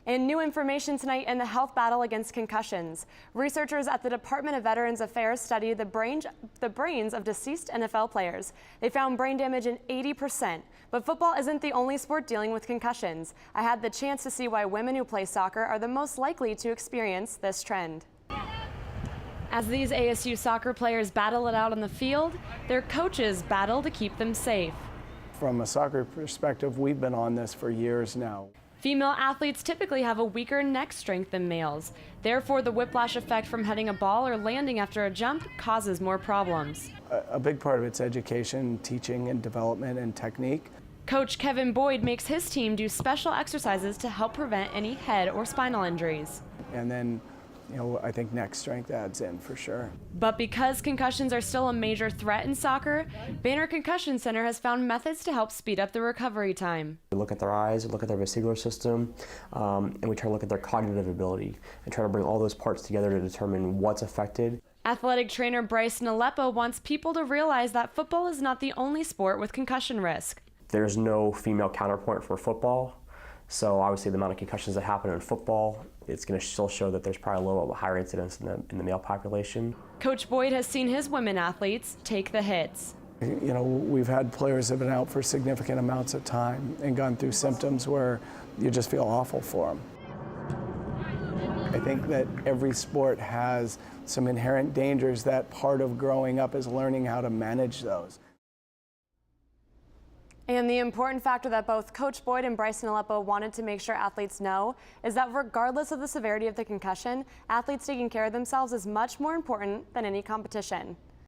And new information tonight in the health battle against concussions. Researchers at the Department of Veterans Affairs studied the brains of deceased NFL players. They found brain damage in 80%. But football isn't the only sport dealing with concussions. I had the chance to see why women who play soccer are the most likely to experience this trend. As these ASU soccer players battle it out on the field, their coaches battle to keep them safe. From a soccer perspective, we've been on this for years now. Female athletes typically have a weaker neck strength than males. Therefore, the whiplash effect from hitting a ball or landing after a jump causes more problems. A big part of it's education, teaching, and development and technique. Coach Kevin Boyd makes his team do special exercises to help prevent any head or spinal injuries. And then, I think neck strength adds in for sure. But because concussions are still a major threat in soccer, Banner Concussion Center has found methods to help speed up the recovery time. We look at their eyes, we look at their vestibular system, and we try to look at their cognitive ability and try to bring all those parts together to determine what's affected. Athletic trainer Bryce Naleppo wants people to realize that football is not the only sport with concussion risk. There's no female counterpoint for football. So obviously the amount of concussions that happen in football, it's going to still show that there's probably a little bit higher incidence in the male population. Coach Boyd has seen his women athletes take the hits. We've had players that have been out for significant amounts of time and gone through symptoms where you just feel awful for them. I think that every sport has some inherent dangers that part of growing up is learning how to manage those. And the important factor that both Coach Boyd and Bryce Naleppo wanted to make sure athletes know is that regardless of the severity of the concussion, athletes taking care of themselves is much more important than any competition.